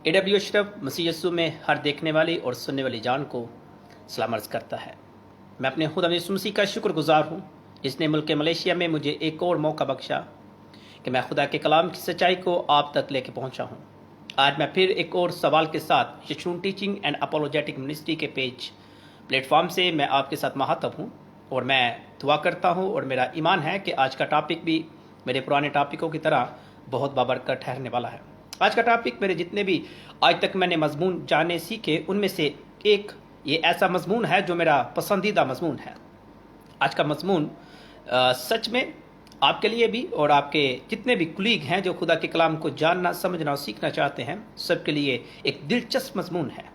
AW Ashraf मसीह यस्सु में हर देखने वाली और सुनने वाली जान को सलाम अर्ज़ करता है। मैं अपने खुदा यीशु मसीह का शुक्रगुजार हूँ जिसने मुल्क मलेशिया में मुझे एक और मौका बख्शा कि मैं खुदा के कलाम की सच्चाई को आप तक लेके पहुँचा हूँ। आज मैं फिर एक और सवाल के साथ यशून टीचिंग एंड अपोलोजेटिक मिनिस्ट्री के पेज प्लेटफॉर्म से मैं आपके साथ महातब हूँ और मैं दुआ करता हूँ और मेरा ईमान है कि आज का टॉपिक भी मेरे पुराने टॉपिकों की तरह बहुत बाबरकत ठहरने वाला है। आज का टॉपिक मेरे जितने भी आज तक मैंने मजमून जाने सीखे उनमें से एक ये ऐसा मजमून है जो मेरा पसंदीदा मजमून है। आज का मजमून सच में आपके लिए भी और आपके जितने भी कुलीग हैं जो खुदा के कलाम को जानना समझना और सीखना चाहते हैं सबके लिए एक दिलचस्प मजमून है।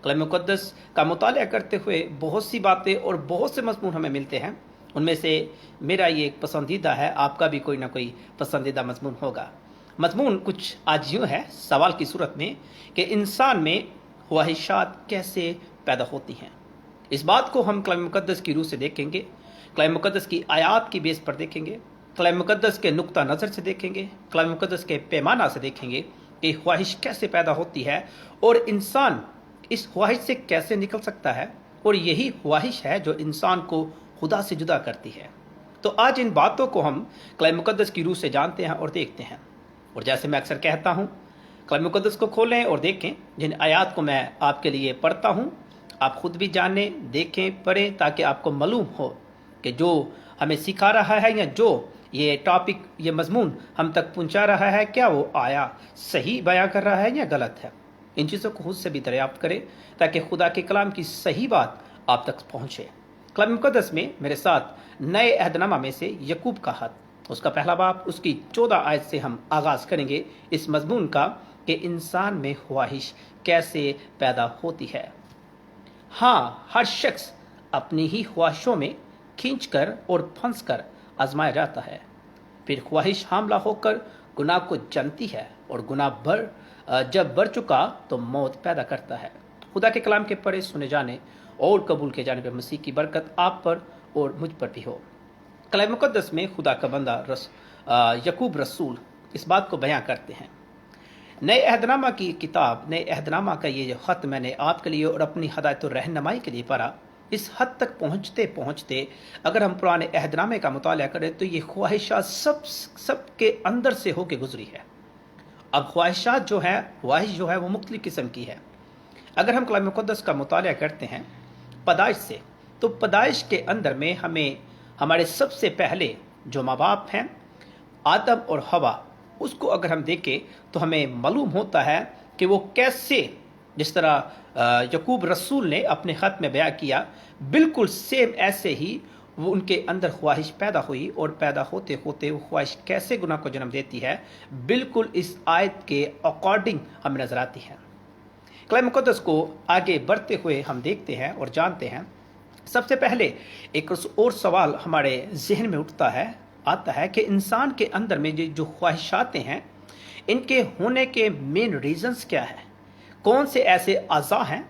कलाम मुक़द्दस का मुताला करते हुए बहुत सी बातें और बहुत से मजमून हमें मिलते हैं। उनमें से मेरा ये एक पसंदीदा है, आपका भी कोई ना कोई पसंदीदा मजमून होगा। मजमून कुछ आज यूँ है सवाल की सूरत में कि इंसान में ख्वाहिशात कैसे पैदा होती हैं। इस बात को हम कलाम मुक़द्दस की रूह से देखेंगे, कलाम मुक़द्दस की आयात की बेस पर देखेंगे, कलाम मुक़द्दस के नुक्ता नज़र से देखेंगे, कलाम मुक़द्दस के पैमाना से देखेंगे कि ख्वाहिश कैसे पैदा होती है और इंसान इस ख्वाहिश से कैसे निकल सकता है। और यही ख्वाहिश है जो इंसान को खुदा से जुदा करती है। तो आज इन बातों को हम कलाम मुक़द्दस की रूह से जानते हैं और देखते हैं। और जैसे मैं अक्सर कहता हूँ, कलाम मुक़द्दस को खोलें और देखें। जिन आयात को मैं आपके लिए पढ़ता हूँ आप खुद भी जानें, देखें, पढ़ें ताकि आपको मालूम हो कि जो हमें सिखा रहा है या जो ये टॉपिक ये मजमून हम तक पहुँचा रहा है क्या वो आया सही बयां कर रहा है या गलत है। इन चीज़ों को खुद से भी दरियाफ्त करें ताकि खुदा के कलाम की सही बात आप तक पहुँचे। कलाम मुक़द्दस में मेरे साथ नए अहदनामा में से यकूब का खत उसका पहला बाब उसकी 14 आयत से हम आगाज़ करेंगे इस मजमून का कि इंसान में ख्वाहिश कैसे पैदा होती है। हाँ, हर शख्स अपनी ही ख्वाहिशों में खींचकर और फंस कर आजमाया जाता है। फिर ख्वाहिश हमला होकर गुनाह को जनती है और गुनाह जब बढ़ चुका तो मौत पैदा करता है। खुदा के कलाम के पढ़े सुने जाने और कबूल किए जाने पर मसीह की बरकत आप पर और मुझ पर भी हो। कलाम मुक़द्दस में खुदा का बंदा यकूब रसूल इस बात को बयां करते हैं। नए अहदनामा की किताब नए अहदनामा का ये जो ख़त मैंने आपके लिए और अपनी हदायत और रहनुमाई के लिए पढ़ा, इस हद तक पहुँचते पहुँचते अगर हम पुराने अहदनामे का मुताला करें तो ये ख्वाहिशात सब के अंदर से होके गुजरी है। अब ख्वाहिशात जो है ख्वाहिश जो है वो मुख्तलिफ किस्म की है। अगर हम कलाम मुक़द्दस का मुताला करते हैं पैदाइश से, तो पैदाइश के अंदर में हमें हमारे सबसे पहले जो माँ बाप हैं आदम और हवा, उसको अगर हम देखें तो हमें मालूम होता है कि वो कैसे, जिस तरह यकूब रसूल ने अपने ख़त में बयां किया, बिल्कुल सेम ऐसे ही वो उनके अंदर ख्वाहिश पैदा हुई और पैदा होते होते वो ख्वाहिश कैसे गुनाह को जन्म देती है बिल्कुल इस आयत के अकॉर्डिंग हमें नजर आती है। कलाम मुक़द्दस को आगे बढ़ते हुए हम देखते हैं और जानते हैं। सबसे पहले एक और सवाल हमारे जहन में आता है कि इंसान के अंदर में जो ख्वाहिशातें हैं इनके होने के मेन रीजंस क्या है। कौन से ऐसे अज़ा हैं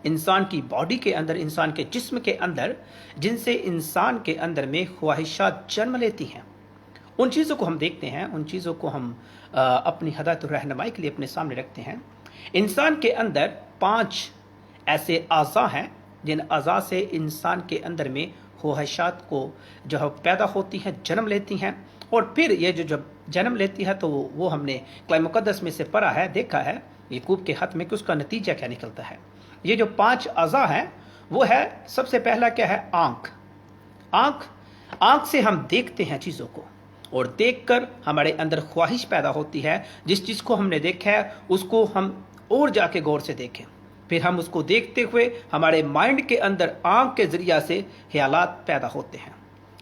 इंसान की बॉडी के अंदर, इंसान के जिस्म के अंदर, जिनसे इंसान के अंदर में ख्वाहिशात जन्म लेती हैं। उन चीज़ों को हम देखते हैं, उन चीज़ों को हम अपनी हदायत और रहनुमाई के लिए अपने सामने रखते हैं। इंसान के अंदर 5 ऐसे अज़ा हैं जिन अज़ा से इंसान के अंदर में ख्वाहिशात को जो है पैदा होती हैं, जन्म लेती हैं। और फिर ये जो जब जन्म लेती है तो वो हमने कलाम मुक़द्दस में से पढ़ा है, देखा है यकूब के खत में कि उसका नतीजा क्या निकलता है। ये जो 5 अज़ा हैं वो है, सबसे पहला क्या है, आँख से हम देखते हैं चीज़ों को और देखकर हमारे अंदर ख्वाहिश पैदा होती है। जिस चीज़ को हमने देखा है उसको हम और जाके गौर से देखें, फिर हम उसको देखते हुए हमारे माइंड के अंदर आँख के ज़रिया से ख्यालात पैदा होते हैं।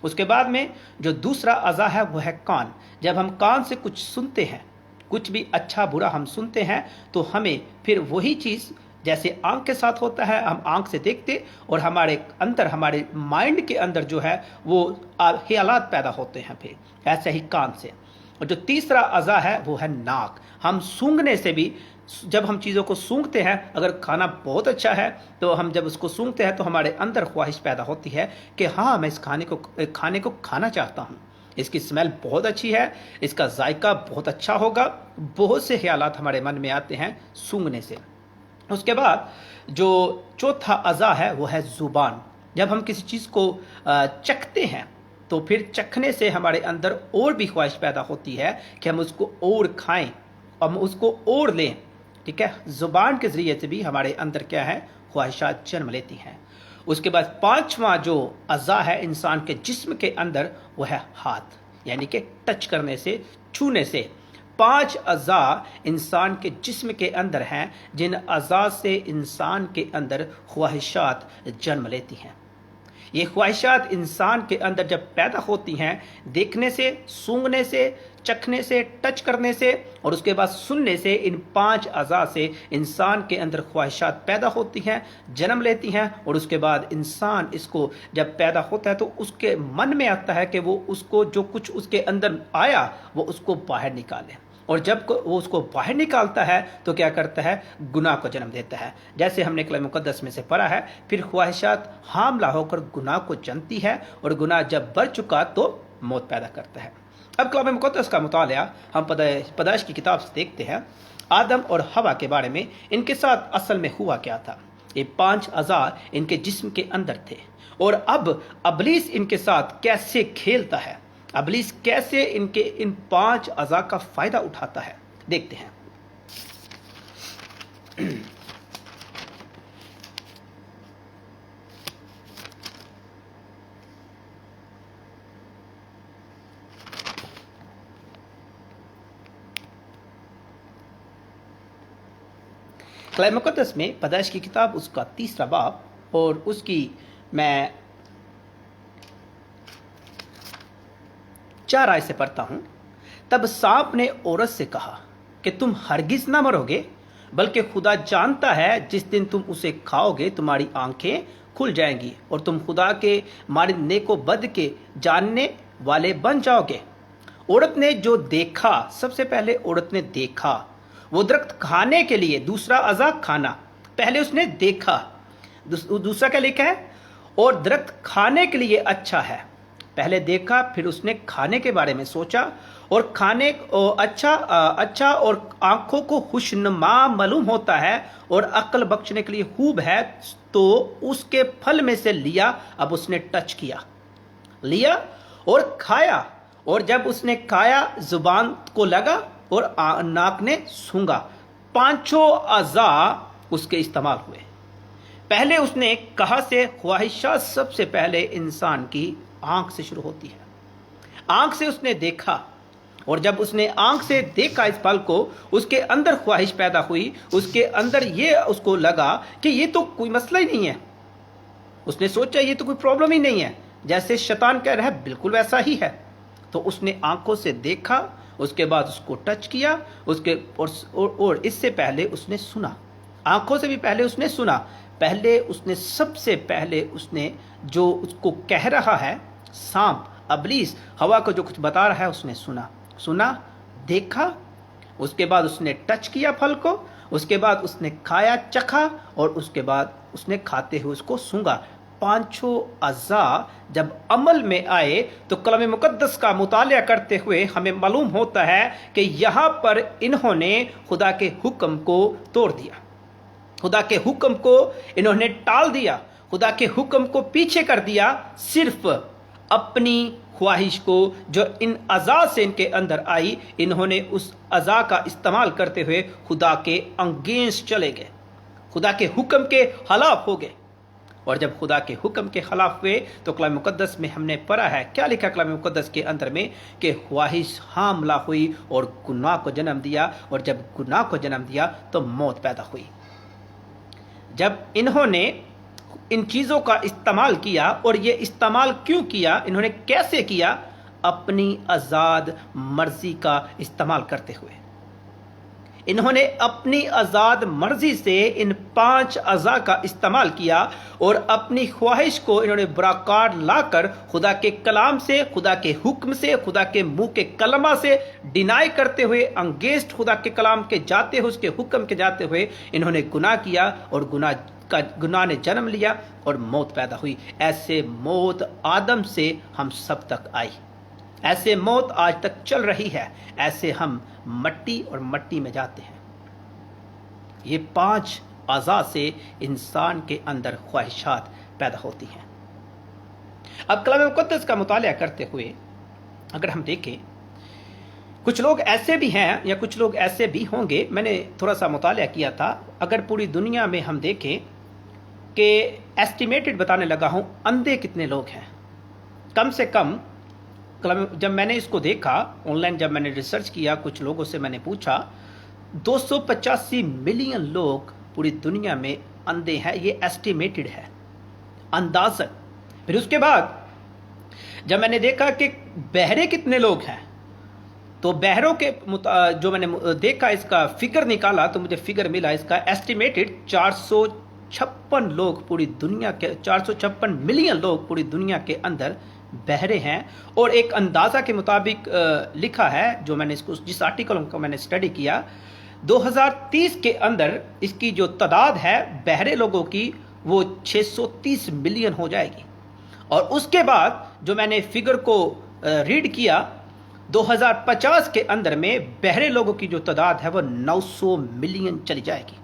उसके बाद में जो दूसरा अज़ा है वो है कान। जब हम कान से कुछ सुनते हैं, कुछ भी अच्छा बुरा हम सुनते हैं तो हमें फिर वही चीज़ जैसे आँख के साथ होता है, हम आँख से देखते और हमारे अंदर हमारे माइंड के अंदर जो है वो ख्यालात पैदा होते हैं। फिर ऐसे ही कान से। और जो तीसरा अज़ा है वो है नाक। हम सूंघने से भी, जब हम चीज़ों को सूंघते हैं, अगर खाना बहुत अच्छा है तो हम जब उसको सूंघते हैं तो हमारे अंदर ख्वाहिश पैदा होती है कि हाँ मैं इस खाने को खाना चाहता हूँ। इसकी स्मेल बहुत अच्छी है, इसका जायका बहुत अच्छा होगा। बहुत से ख्यालात हमारे मन में आते हैं सूंघने से। उसके बाद जो चौथा अज़ा है वो है ज़ुबान। जब हम किसी चीज़ को चखते हैं तो फिर चखने से हमारे अंदर और भी ख्वाहिश पैदा होती है कि हम उसको और खाएं, हम उसको और लें। ठीक है, ज़ुबान के ज़रिए से भी हमारे अंदर क्या है, ख्वाहिशात जन्म लेती हैं। उसके बाद पांचवा जो अज़ा है इंसान के जिस्म के अंदर वो है हाथ, यानी कि टच करने से, छूने से। 5 अज़ा इंसान के जिस्म के अंदर हैं जिन अज़ा से इंसान के अंदर ख्वाहिशात जन्म लेती हैं। ये ख्वाहिशात इंसान के अंदर जब पैदा होती हैं देखने से, सूंघने से, चखने से, टच करने से और उसके बाद सुनने से, इन 5 अज़ा से इंसान के अंदर ख्वाहिशात पैदा होती हैं, जन्म लेती हैं। और उसके बाद इंसान इसको जब पैदा होता है तो उसके मन में आता है कि वो उसको जो कुछ उसके अंदर आया वो उसको बाहर निकाले। और जब वो उसको बाहर निकालता है तो क्या करता है, गुनाह को जन्म देता है। जैसे हमने कलाम मुक़द्दस में से पढ़ा है, फिर ख्वाहिशात हामला होकर गुनाह को जनती है और गुनाह जब बढ़ चुका तो मौत पैदा करता है। अब कलाम मुक़द्दस का मुतालिया हम पैदाइश की किताब से देखते हैं, आदम और हवा के बारे में। इनके साथ असल में हुआ क्या था। ये 5 अज़ा इनके जिस्म के अंदर थे और अब इब्लीस इनके साथ कैसे खेलता है, इब्लीस कैसे इनके इन 5 अज़ा का फायदा उठाता है, देखते हैं। कलाम मुक़द्दस में पैदाइश की किताब उसका 3रा बाब और उसकी मैं 4 आयत से पढ़ता हूं। तब सांप ने औरत से कहा कि तुम हरगिज ना मरोगे, बल्कि खुदा जानता है जिस दिन तुम उसे खाओगे तुम्हारी आंखें खुल जाएंगी और तुम खुदा के मारे नेको बद के जानने वाले बन जाओगे। औरत ने जो देखा, सबसे पहले औरत ने देखा वो दरख्त खाने के लिए, दूसरा अज़ा खाना, पहले उसने देखा, दूसरा क्या लिखा है, और दरख्त खाने के लिए अच्छा है। पहले देखा, फिर उसने खाने के बारे में सोचा और खाने अच्छा और आंखों को खुशनुमा मालूम होता है और अक्ल बख्शने के लिए खूब है, तो उसके फल में से लिया। अब उसने टच किया, लिया और खाया, और जब उसने खाया जुबान को लगा और नाक ने सूंघा। 5 अज़ा उसके इस्तेमाल हुए। पहले उसने कहा से ख्वाहिशात सबसे पहले इंसान की आंख से शुरू होती है। आंख से उसने देखा और जब उसने आंख से देखा इस फल को, उसके अंदर ख्वाहिश पैदा हुई, उसके अंदर ये उसको लगा कि ये तो कोई मसला ही नहीं है। उसने सोचा ये तो कोई प्रॉब्लम ही नहीं है, जैसे शैतान कह रहा है बिल्कुल वैसा ही है। तो उसने आंखों से देखा, उसके बाद उसको टच किया, उसके और इससे पहले उसने सुना, आंखों से भी पहले उसने सुना। पहले उसने सबसे पहले उसने जो उसको कह रहा है सांप, इब्लीस हवा को जो कुछ बता रहा है उसने सुना, देखा, उसके बाद उसने टच किया फल को, उसके बाद उसने खाया, चखा और उसके बाद उसने खाते हुए उसको सूंघा। 5 अज़ा जब अमल में आए तो कलाम मुक़द्दस का मुतालिया करते हुए हमें मालूम होता है कि यहाँ पर इन्होंने खुदा के हुक्म को तोड़ दिया, खुदा के हुक्म को इन्होंने टाल दिया, खुदा के हुक्म को पीछे कर दिया। सिर्फ अपनी ख्वाहिश को जो इन अज़ा से इनके अंदर आई, इन्होंने उस अज़ा का इस्तेमाल करते हुए खुदा के अगेंस्ट चले गए, खुदा के हुक्म के खिलाफ हो गए। और जब खुदा के हुक्म के खिलाफ हुए तो कलाम मुक़द्दस में हमने पढ़ा है, क्या लिखा कलाम मुक़द्दस के अंदर में, कि ख्वाहिश हामला हुई और गुनाह को जन्म दिया, और जब गुनाह को जन्म दिया तो मौत पैदा हुई। जब इन्होंने इन चीज़ों का इस्तेमाल किया, और ये इस्तेमाल क्यों किया, इन्होंने कैसे किया, अपनी आज़ाद मर्जी का इस्तेमाल करते हुए। इन्होंने अपनी आज़ाद मर्जी से इन 5 अज़ा का इस्तेमाल किया और अपनी ख्वाहिश को इन्होंने बराकार लाकर खुदा के कलाम से, खुदा के हुक्म से, खुदा के मुंह के कलमा से डिनाई करते हुए, अंगेस्ट खुदा के कलाम के जाते हुए, उसके हुक्म के जाते हुए इन्होंने गुनाह किया और गुनाह ने जन्म लिया और मौत पैदा हुई। ऐसे मौत आदम से हम सब तक आई। ऐसे मौत आज तक चल रही है, ऐसे हम मट्टी और मट्टी में जाते हैं। ये 5 अज़ा से इंसान के अंदर ख्वाहिशात पैदा होती हैं। अब कलाम मुक़द्दस का मुतालिया करते हुए अगर हम देखें, कुछ लोग ऐसे भी हैं या कुछ लोग ऐसे भी होंगे, मैंने थोड़ा सा मुतालिया किया था, अगर पूरी दुनिया में हम देखें कि एस्टिमेटेड बताने लगा हूँ अंधे कितने लोग हैं, कम से कम जब मैंने इसको देखा ऑनलाइन, जब मैंने रिसर्च किया, कुछ लोगों से मैंने पूछा, 285 मिलियन लोग पूरी दुनिया में अंधे हैं। ये एस्टिमेटेड है, अंदाज़न। फिर उसके बाद जब मैंने देखा कि बहरे कितने लोग हैं, तो बहरों के जो मैंने देखा, इसका फिगर निकाला तो मुझे फिगर मिला, इसका एस्टिमेटेड 456 लोग पूरी दुनिया के, 456 मिलियन लोग पूरी दुनिया के अंदर बहरे हैं। और एक अंदाज़ा के मुताबिक लिखा है, जो मैंने इसको, जिस आर्टिकल को मैंने स्टडी किया, 2030 के अंदर इसकी जो तादाद है बहरे लोगों की, वो 630 मिलियन हो जाएगी। और उसके बाद जो मैंने फिगर को रीड किया, 2050 के अंदर में बहरे लोगों की जो तादाद है वो 900 मिलियन चली जाएगी।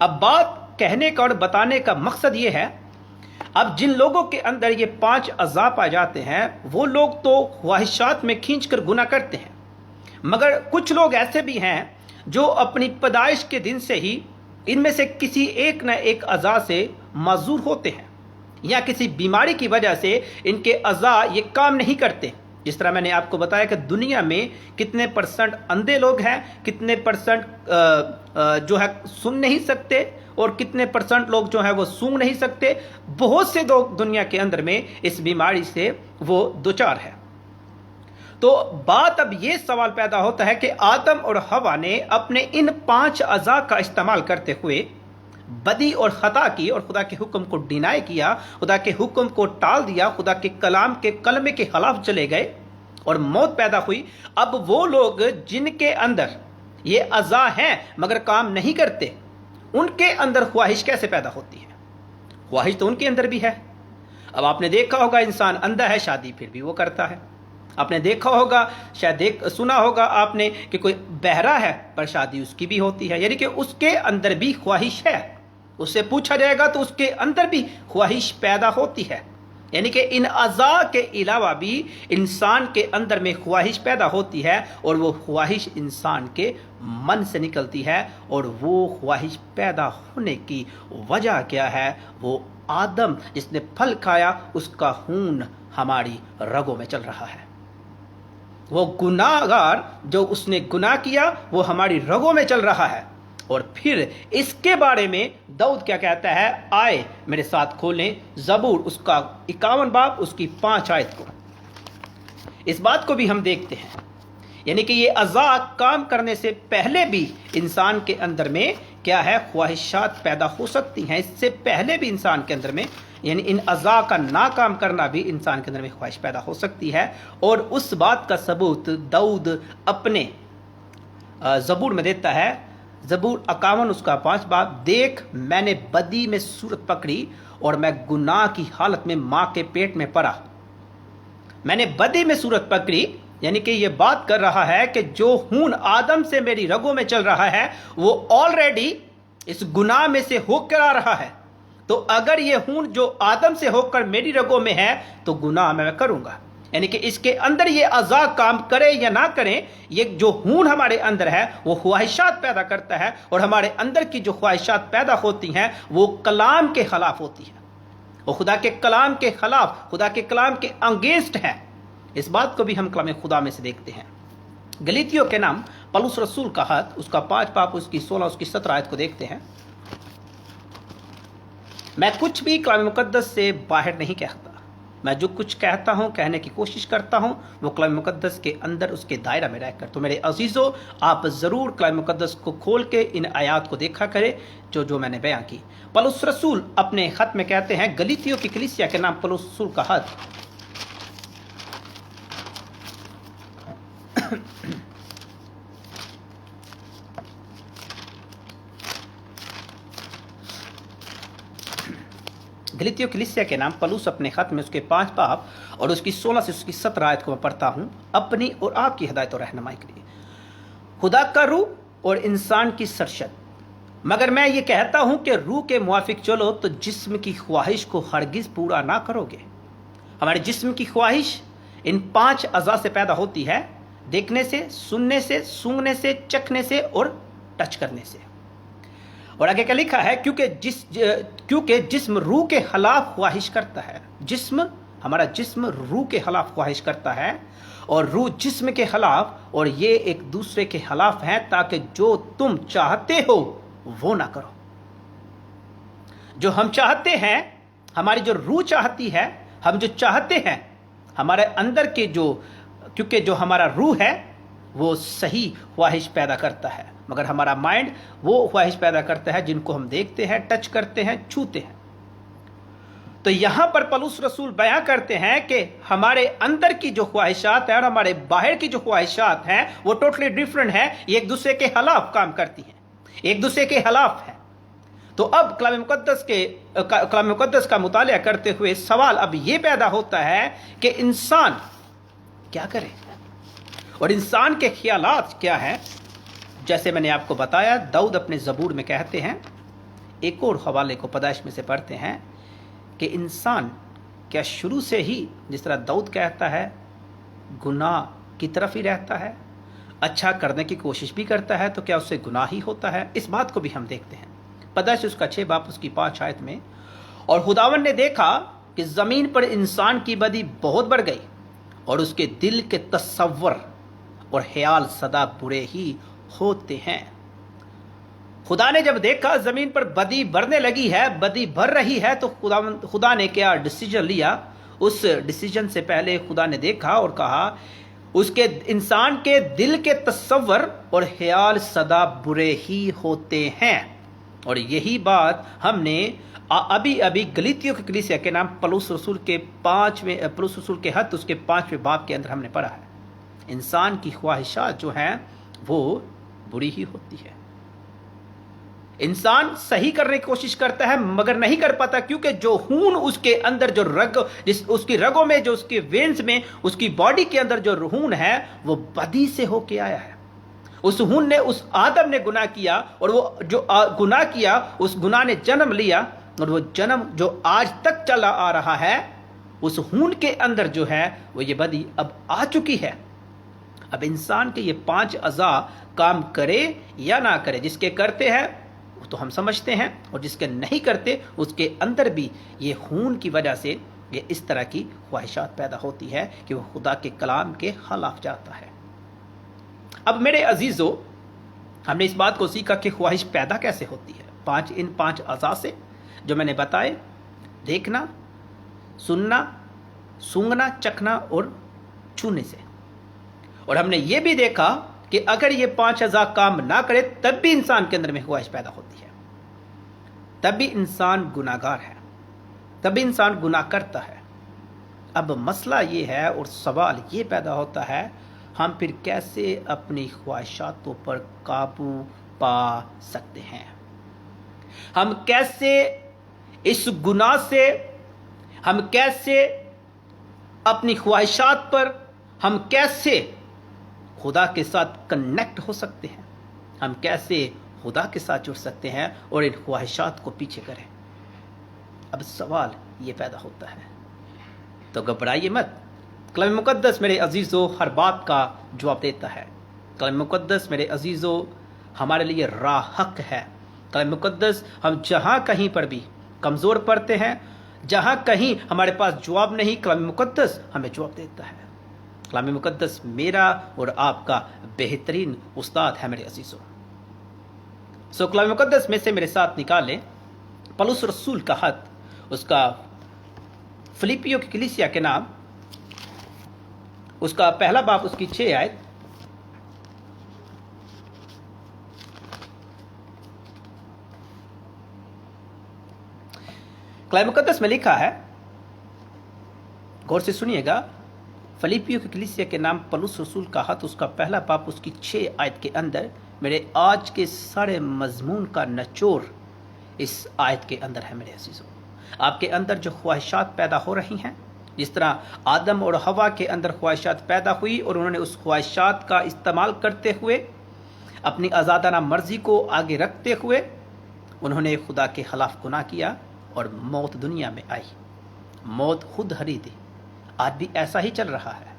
अब बात कहने का और बताने का मकसद ये है, अब जिन लोगों के अंदर ये 5 अज़ा पाए जाते हैं, वो लोग तो ख्वाहिशात में खींचकर गुनाह करते हैं, मगर कुछ लोग ऐसे भी हैं जो अपनी पैदाइश के दिन से ही इनमें से किसी एक न एक अज़ा से माजूर होते हैं, या किसी बीमारी की वजह से इनके अज़ा ये काम नहीं करते। जिस तरह मैंने आपको बताया कि दुनिया में कितने % अंधे लोग हैं, कितने % जो है सुन नहीं सकते, और कितने % लोग जो है वो सूंघ नहीं सकते। बहुत से लोग दुनिया के अंदर में इस बीमारी से वो दुचार है। तो बात अब ये सवाल पैदा होता है कि आदम और हवा ने अपने इन 5 अज़ा का इस्तेमाल करते हुए बदी और खता की, और खुदा के हुक्म को डिनाई किया, खुदा के हुक्म को टाल दिया, खुदा के कलाम के कलमे के खिलाफ चले गए और मौत पैदा हुई। अब वो लोग जिनके अंदर ये अज़ा हैं मगर काम नहीं करते, उनके अंदर ख्वाहिश कैसे पैदा होती है? ख्वाहिश तो उनके अंदर भी है। अब आपने देखा होगा, इंसान अंधा है, शादी फिर भी वो करता है। आपने देखा होगा, शायद सुना होगा आपने कि कोई बहरा है पर शादी उसकी भी होती है, यानी कि उसके अंदर भी ख्वाहिश है। उससे पूछा जाएगा तो उसके अंदर भी ख्वाहिश पैदा होती है। यानी कि इन अज़ा के अलावा भी इंसान के अंदर में ख्वाहिश पैदा होती है, और वो ख्वाहिश इंसान के मन से निकलती है। और वो ख्वाहिश पैदा होने की वजह क्या है? वो आदम जिसने फल खाया, उसका खून हमारी रगों में चल रहा है। वो गुनाहगार जो उसने गुनाह किया वो हमारी रगों में चल रहा है। और फिर इसके बारे में दाऊद क्या कहता है? आए मेरे साथ खोलें ज़बूर उसका 51 बाब उसकी 5 आयत को। इस बात को भी हम देखते हैं, यानी कि ये अज़ा काम करने से पहले भी इंसान के अंदर में क्या है? ख्वाहिशात पैदा हो सकती हैं। इससे पहले भी इंसान के अंदर में, यानी इन अज़ा का ना काम करना भी इंसान के अंदर में ख्वाहिश पैदा हो सकती है। और उस बात का सबूत दाऊद अपने ज़बूर में देता है। ज़बूर 51 उसका 5 बाब, देख मैंने बदी में सूरत पकड़ी और मैं गुनाह की हालत में माँ के पेट में पड़ा। मैंने बदी में सूरत पकड़ी, यानी कि ये बात कर रहा है कि जो खून आदम से मेरी रगों में चल रहा है वो ऑलरेडी इस गुनाह में से होकर आ रहा है। तो अगर ये खून जो आदम से होकर मेरी रगों में है तो गुनाह मैं करूंगा। यानी कि इसके अंदर ये अज़ा काम करे या ना करें, ये जो खून हमारे अंदर है वो ख्वाहिशात पैदा करता है, और हमारे अंदर की जो ख्वाहिशात पैदा होती हैं वो कलाम के खिलाफ होती है, वो खुदा के कलाम के खिलाफ, खुदा के कलाम के अगेंस्ट है। इस बात को भी हम कलाम खुदा में से देखते हैं। गलीतियों के नाम पौलुस रसूल का खत, उसका 5 बाब उसकी 16 उसकी 17 आयत को देखते हैं। मैं कुछ भी कलाम मुकद्दस से बाहर नहीं कहता, मैं जो कुछ कहता हूँ कहने की कोशिश करता हूँ वो कलाम मुकद्दस के अंदर उसके दायरा में रहकर। तो मेरे अजीज़ों, आप ज़रूर कलाम मुकद्दस को खोल के इन आयात को देखा करें जो मैंने बयां की। पौलुस रसूल अपने खत में कहते हैं, गलीतियों की कलीसिया के नाम पौलुस रसूल का खत गलीतियों कलीसिया के नाम पलूस अपने खत में उसके 5 बाब और उसकी 16 से उसकी 17 आयत को मैं पढ़ता हूँ अपनी और आपकी हिदायत और रहनुमाई के लिए। खुदा का रूह और इंसान की सरशत, मगर मैं ये कहता हूँ कि रूह के मुआफिक चलो तो जिस्म की ख्वाहिश को हरगिज पूरा ना करोगे। हमारे जिस्म की ख्वाहिश इन 5 अज़ा से पैदा होती है, देखने से, सुनने से, सूंघने से, चखने से और टच करने से। और आगे क्या लिखा है, क्योंकि जिस्म रूह के खिलाफ ख्वाहिश करता है। हमारा जिस्म रूह के खिलाफ ख्वाहिश करता है और रूह जिस्म के खिलाफ, और ये एक दूसरे के खिलाफ हैं ताकि जो तुम चाहते हो वो ना करो। जो हम चाहते हैं, हमारी जो रूह चाहती है, हम जो चाहते हैं हमारे अंदर के क्योंकि जो हमारा रूह है वो सही ख्वाहिश पैदा करता है, मगर हमारा माइंड वो ख्वाहिश पैदा करता है जिनको हम देखते हैं, टच करते हैं, छूते हैं। तो यहां पर पौलुस रसूल बयां करते हैं कि हमारे अंदर की जो ख्वाहिशात है और हमारे बाहर की जो ख्वाहिशात हैं वो टोटली डिफरेंट है, एक दूसरे के खिलाफ काम करती हैं, एक दूसरे के खिलाफ है। तो अब कलाम मुकद्दस का मुतालिया करते हुए सवाल अब ये पैदा होता है कि इंसान क्या करे और इंसान के ख्यालात क्या हैं। जैसे मैंने आपको बताया, दाऊद अपने ज़बूर में कहते हैं, एक और हवाले को पैदाइश में से पढ़ते हैं कि इंसान क्या शुरू से ही, जिस तरह दाऊद कहता है, गुनाह की तरफ ही रहता है, अच्छा करने की कोशिश भी करता है, तो क्या उससे गुनाह ही होता है? इस बात को भी हम देखते हैं पैदाइश उसका 6 बाब उसकी 5 आयत में। और खुदावन ने देखा कि ज़मीन पर इंसान की बदी बहुत बढ़ गई और उसके दिल के तसव्वुर और ख्याल सदा बुरे ही होते हैं। खुदा ने जब देखा जमीन पर बदी बढ़ने लगी है, बदी बढ़ रही है, तो खुदा ने क्या डिसीजन लिया? उस डिसीजन से पहले खुदा ने देखा और कहा उसके इंसान के दिल के तसव्वुर और ख्याल सदा बुरे ही होते हैं। और यही बात हमने अभी गलीतियों की कलीसिया के नाम पौलुस रसूल के खत उसके 5वें बाब के अंदर हमने पढ़ा है, इंसान की ख्वाहिशात जो हैं वो बुरी ही होती है। इंसान सही करने की कोशिश करता है मगर नहीं कर पाता, क्योंकि जो खून उसके अंदर, उसकी रगों में, जो उसके वेन्स में, उसकी बॉडी के अंदर जो खून है वो बदी से होके आया है। उस खून ने, उस आदम ने गुनाह किया और वो जो गुनाह किया उस गुनाह ने जन्म लिया, और वो जन्म जो आज तक चला आ रहा है उस खून के अंदर जो है वो ये बदी अब आ चुकी है। अब इंसान के ये 5 अज़ा काम करे या ना करे, जिसके करते हैं वो तो हम समझते हैं, और जिसके नहीं करते उसके अंदर भी ये खून की वजह से ये इस तरह की ख्वाहिशात पैदा होती है कि वो खुदा के कलाम के खिलाफ जाता है। अब मेरे अजीज़ों, हमने इस बात को सीखा कि ख्वाहिश पैदा कैसे होती है। इन 5 अज़ा से जो मैंने बताए, देखना, सुनना, सूंघना, चखना और छूने से। और हमने ये भी देखा कि अगर ये 5 अज़ा काम ना करे तब भी इंसान के अंदर में ख्वाहिश पैदा होती है, तब भी इंसान गुनाहगार है, तब भी इंसान गुनाह करता है। अब मसला ये है और सवाल ये पैदा होता है, हम फिर कैसे अपनी ख्वाहिशातों पर काबू पा सकते हैं? हम कैसे इस गुनाह से, हम कैसे अपनी ख्वाहिशात पर, हम कैसे खुदा के साथ कनेक्ट हो सकते हैं? हम कैसे खुदा के साथ जुड़ सकते हैं और इन ख्वाहिशात को पीछे करें? अब सवाल ये पैदा होता है, तो घबराइए मत। कलाम मुकद्दस मेरे अजीज़ों हर बात का जवाब देता है। कलाम मुकद्दस मेरे अजीज़ों हमारे लिए राह हक है। कलाम मुकद्दस हम जहाँ कहीं पर भी कमज़ोर पड़ते हैं, जहाँ कहीं हमारे पास जवाब नहीं, कलाम मुकद्दस हमें जवाब देता है। कलाम मुकद्दस मेरा और आपका बेहतरीन उस्ताद है मेरे अजीज़ों। सो कलाम मुकद्दस में से मेरे साथ निकालें पौलुस रसूल का खत, उसका फिलिपियों की कलीसिया के नाम, उसका 1 बाब उसकी 6 आयत। कलाम मुकद्दस में लिखा है, गौर से सुनिएगा, फिलिपियों की कलीसिया के नाम पौलुस रसूल का खत, उसका 1 बाब उसकी 6 आयत के अंदर मेरे आज के सारे मजमून का निचोड़ इस आयत के अंदर है मेरे अजीजों। آپ کے اندر جو خواہشات پیدا ہو رہی ہیں، جس طرح آدم اور حوا کے اندر خواہشات پیدا ہوئی اور انہوں نے اس خواہشات کا استعمال کرتے ہوئے اپنی آزادانہ مرضی کو آگے رکھتے ہوئے انہوں نے خدا کے خلاف گناہ کیا اور موت دنیا میں آئی، موت خود خریدی۔ آج بھی ایسا ہی چل رہا ہے،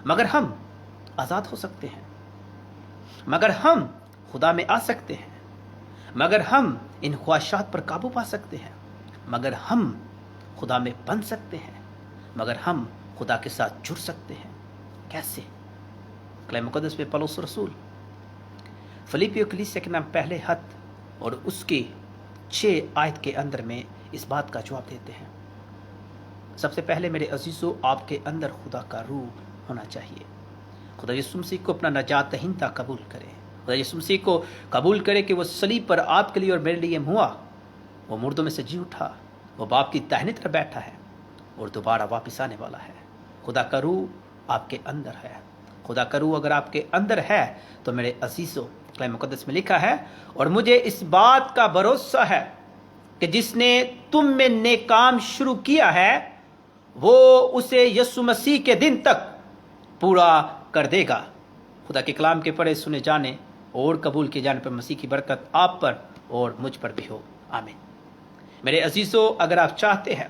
مگر ہم آزاد ہو سکتے ہیں، مگر ہم خدا میں آ سکتے ہیں، مگر ہم ان خواہشات پر قابو پا سکتے ہیں، مگر ہم خدا میں بن سکتے ہیں، مگر ہم خدا کے ساتھ جڑ سکتے ہیں۔ کیسے؟ کلام مقدس میں پولس رسول فلیپیو کلیسیا کے نام پہلے خط اور اس کی 6 آیت کے اندر میں اس بات کا جواب دیتے ہیں۔ سب سے پہلے میرے عزیزو، آپ کے اندر خدا کا روح ہونا چاہیے۔ خدا یسوع مسیح کو اپنا نجات دہندہ قبول کرے، خدا یسوع مسیح کو قبول کرے کہ وہ صلیب پر آپ کے لیے اور میرے لیے ہوا، وہ مردوں میں سے جی اٹھا، وہ باپ کی داہنی طرف بیٹھا ہے اور دوبارہ واپس آنے والا ہے۔ خدا کا روح آپ کے اندر ہے۔ خدا کا روح اگر آپ کے اندر ہے تو میرے عزیزو، کلام مقدس میں لکھا ہے، اور مجھے اس بات کا بھروسہ ہے کہ جس نے تم میں نیک کام شروع کیا ہے وہ اسے یسوع مسیح کے دن تک پورا کر دے گا۔ خدا کے کلام کے پڑھے سنے جانے اور قبول کیے جانے پر مسیح کی برکت آپ پر اور مجھ پر بھی ہو، آمین۔ میرے عزیزو، اگر آپ چاہتے ہیں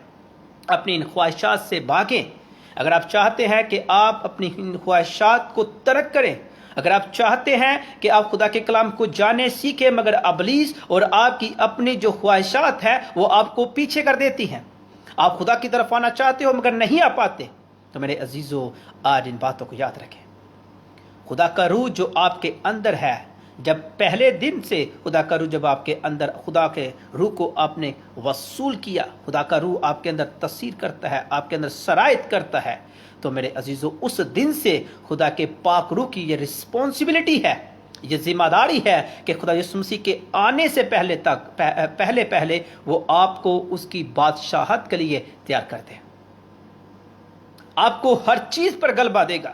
اپنی ان خواہشات سے بھاگیں، اگر آپ چاہتے ہیں کہ آپ اپنی ان خواہشات کو ترک کریں، اگر آپ چاہتے ہیں کہ آپ خدا کے کلام کو جانے سیکھیں، مگر ابلیس اور آپ کی اپنی جو خواہشات ہیں وہ آپ کو پیچھے کر دیتی ہیں، آپ خدا کی طرف آنا چاہتے ہو مگر نہیں آ پاتے، تو میرے عزیزو آج ان باتوں کو یاد رکھیں۔ خدا کا روح جو آپ کے اندر ہے، جب پہلے دن سے خدا کا روح جب آپ کے اندر، خدا کے روح کو آپ نے وصول کیا، خدا کا روح آپ کے اندر تاثیر کرتا ہے، آپ کے اندر سرایت کرتا ہے، تو میرے عزیزو اس دن سے خدا کے پاک روح کی یہ رسپانسبلٹی ہے، یہ ذمہ داری ہے کہ خدا یسوع مسیح کے آنے سے پہلے وہ آپ کو اس کی بادشاہت کے لیے تیار کر دے۔ آپ کو ہر چیز پر غلبہ دے گا،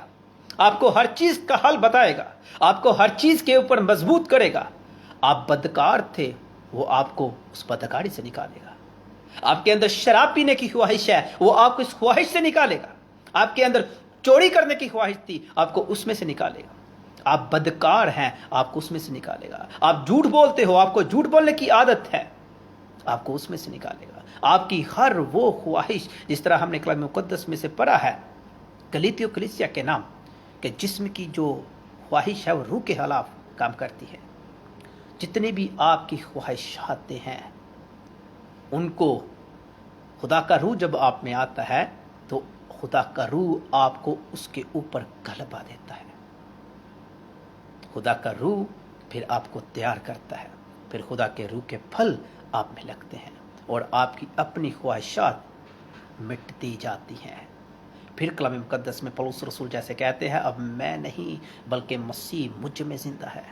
آپ کو ہر چیز کا حل بتائے گا، آپ کو ہر چیز کے اوپر مضبوط کرے گا۔ آپ بدکار تھے، وہ آپ کو اس بدکاری سے نکالے گا۔ آپ کے اندر شراب پینے کی خواہش ہے، وہ آپ کو اس خواہش سے نکالے گا۔ آپ کے اندر چوری کرنے کی خواہش تھی، آپ کو اس میں سے نکالے گا۔ آپ بدکار ہیں، آپ کو اس میں سے نکالے گا۔ آپ جھوٹ بولتے ہو، آپ کو جھوٹ بولنے کی عادت ہے، آپ کو اس میں سے نکالے گا۔ آپ کی ہر وہ خواہش، جس طرح ہم نے کلام مقدس میں سے پڑھا ہے گلاطیوں کلیسیا کے نام، کہ جسم کی جو خواہش ہے وہ روح کے خلاف کام کرتی ہے۔ جتنے بھی آپ کی خواہشات ہیں ان کو خدا کا روح جب آپ میں آتا ہے تو خدا کا روح آپ کو اس کے اوپر غلبہ دیتا ہے۔ خدا کا روح پھر آپ کو تیار کرتا ہے، پھر خدا کے روح کے پھل آپ میں لگتے ہیں اور آپ کی اپنی خواہشات مٹتی جاتی ہیں۔ پھر کلام مقدس میں پولس رسول جیسے کہتے ہیں، اب میں نہیں بلکہ مسیح مجھ میں زندہ ہے۔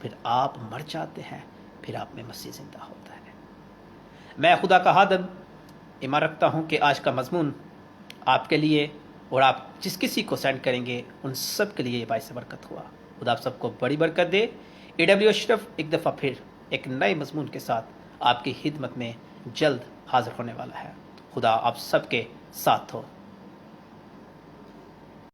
پھر آپ مر جاتے ہیں، پھر آپ میں مسیح زندہ ہوتا ہے۔ میں خدا کا خادم ایمان رکھتا ہوں کہ آج کا مضمون آپ کے لیے اور آپ جس کسی کو سینڈ کریں گے ان سب کے لیے باعث برکت ہوا۔ خدا آپ سب کو بڑی برکت دے۔ AW اشرف ایک دفعہ پھر ایک نئے مضمون کے ساتھ آپ کی خدمت میں جلد حاضر ہونے والا ہے۔ خدا آپ سب کے ساتھ ہو۔